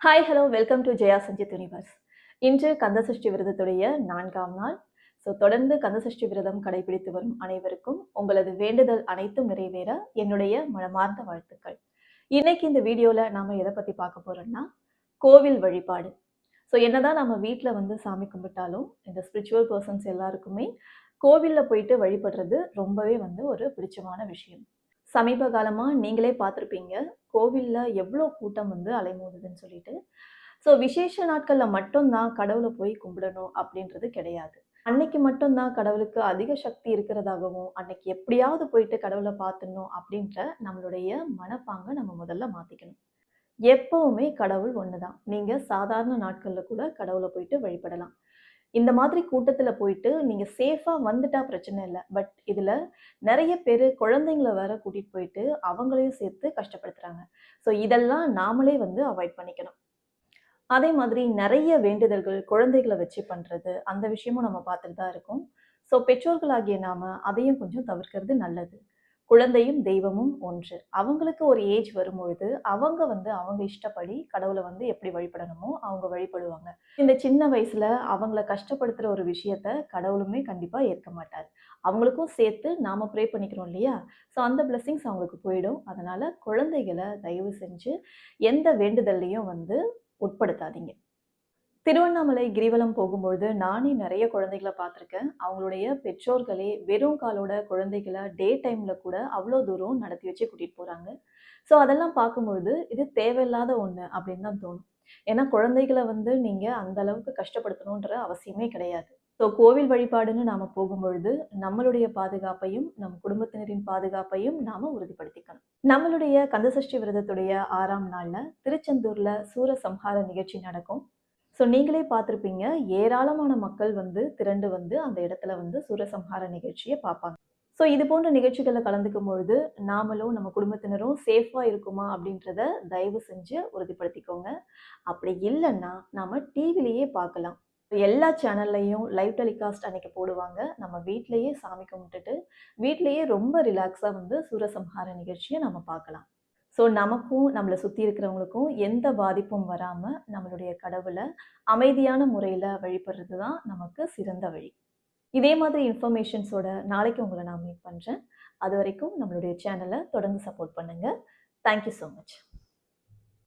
Hi hello welcome to Jaya Sanjith universe. இன்று கந்தசஷ்டி விரதத்துடைய 4ஆம் நாள். தொடர்ந்து கந்தசஷ்டி விரதம் கடைபிடித்து வரும் அனைவருக்கும் உங்களது வேண்டுதல் அனைத்தும் நிறைவேற என்னுடைய மனமார்ந்த வாழ்த்துக்கள். இன்னைக்கு இந்த வீடியோல நாம எதை பத்தி பார்க்க போறோம்னா, கோவில் வழிபாடு. என்னதான் நம்ம வீட்ல வந்து சாமி கும்பிட்டாலும் இந்த ஸ்பிரிச்சுவல் பர்சன்ஸ் எல்லாருக்குமே கோவில்ல போயிட்டு வழிபடுறது ரொம்பவே வந்து ஒரு பிடிச்சமான விஷயம். சமீப காலமா நீங்களே பார்த்துருப்பீங்க. கோவில்ல எவ்ளோ கூட்டம் வந்து அலைமோதுதுன்னு சொல்லிட்டு. விசேஷ நாட்கள்ல மட்டும் தான் கடவுள போய் கும்பிடணும் அப்படின்றது கிடையாது. அன்னைக்கு மட்டும் தான் கடவுளுக்கு அதிக சக்தி இருக்கிறதாகவும், அன்னைக்கு எப்படியாவது போயிட்டு கடவுள பார்த்துடணும் அப்படின்ற நம்மளுடைய மனப்பாங்க நம்ம முதல்ல மாத்திக்கணும். எப்பவுமே கடவுள் ஒண்ணுதான். நீங்க சாதாரண நாட்கள்ல கூட கடவுள போயிட்டு வழிபடலாம். இந்த மாதிரி கூட்டத்துல போயிட்டு நீங்க சேஃபா வந்துட்டா பிரச்சனை இல்ல. பட் இதுல நெறைய பேரு குழந்தைங்கள வேற கூட்டிட்டு போயிட்டு அவங்களையும் சேர்த்து கஷ்டப்படுத்துறாங்க. இதெல்லாம் நாமளே வந்து அவாய்ட் பண்ணிக்கணும். அதே மாதிரி நெறைய வேண்டுதல்கள் குழந்தைகள வச்சு பண்றது, அந்த விஷயமும் நம்ம பார்த்துட்டு தான் இருக்கோம். பெற்றோர்களாகிய நாம அதையும் கொஞ்சம் தவிர்க்கிறது நல்லது. குழந்தையும் தெய்வமும் ஒன்று. அவங்களுக்கு ஒரு ஏஜ் வரும்பொழுது, அவங்க வந்து அவங்க இஷ்டப்படி கடவுள வந்து எப்படி வழிபடணுமோ அவங்க வழிபடுவாங்க. இந்த சின்ன வயசுல அவங்கள கஷ்டப்படுத்துற ஒரு விஷயத்த கடவுளுமே கண்டிப்பா ஏற்க மாட்டாரு. அவங்களுக்கும் சேர்த்து நாம ப்ரே பண்ணிக்கிறோம் இல்லையா? அந்த பிளெஸிங்ஸ் அவங்களுக்கு போயிடும். அதனால குழந்தைகள தயவு செஞ்சு எந்த வேண்டுதல்லயும் வந்து உட்படுத்தாதீங்க. திருவண்ணாமலை கிரிவலம் போகும்பொழுது நானே நெறைய குழந்தைகள பார்த்துருக்கேன். அவங்களுடைய பெற்றோர்களே வெறும் காலோட குழந்தைகள டே டைம்ல கூட அவ்ளோ தூரம் நடத்தி வச்சு கூட்டிட்டு போறாங்க. அதெல்லாம் பார்க்கும்பொழுது, இது தேவையில்லாத ஒண்ணு அப்படின்னு தான் தோணும். ஏன்னா குழந்தைகள வந்து நீங்க அந்த அளவுக்கு கஷ்டப்படுத்தணுன்ற அவசியமே கிடையாது. கோவில் வழிபாடுன்னு நாம போகும்பொழுது, நம்மளுடைய பாதுகாப்பையும், நம் குடும்பத்தினரின் பாதுகாப்பையும் நாம உறுதிப்படுத்திக்கணும். நம்மளுடைய கந்தசஷ்டி விரதத்துடைய 6ஆம் நாள்ல திருச்செந்தூர்ல சூரசம்ஹார நிகழ்ச்சி நடக்கும். நீங்களே பார்த்திருப்பீங்க. ஏராளமான மக்கள் வந்து திரண்டு வந்து அந்த இடத்துல வந்து சூரசம்ஹார நிகழ்ச்சிய பார்ப்பாங்க. இது போன்ற நிகழ்ச்சிகள்ல கலந்துக்கும் பொழுது, நாமளும் நம்ம குடும்பத்தினரும் சேஃபா இருக்குமா அப்படின்றத தயவு செஞ்சு உறுதிப்படுத்திக்கோங்க. அப்படி இல்லன்னா, நாம டிவிலயே பார்க்கலாம். எல்லா சேனல்லயும் லைவ் டெலிகாஸ்ட் அன்னைக்கு போடுவாங்க. நம்ம வீட்லயே சாமி கும்பிட்டுட்டு, வீட்லயே ரொம்ப ரிலாக்ஸா வந்து சூரசம்ஹார நிகழ்ச்சிய நம்ம பார்க்கலாம். நமக்கும், நம்மள சுத்தி இருக்கிறவங்களுக்கும் எந்த பாதிப்பும் வராம, நம்மளுடைய கடவுள அமைதியான முறையில வழிபடுறது தான் நமக்கு சிறந்த வழி. இதே மாதிரி இன்ஃபர்மேஷன்ஸோட நாளைக்கு உங்கள நான் மீட் பண்றேன். அதுவரைக்கும் நம்மளுடைய சேனல தொடர்ந்து சப்போர்ட் பண்ணுங்க. Thank you so much.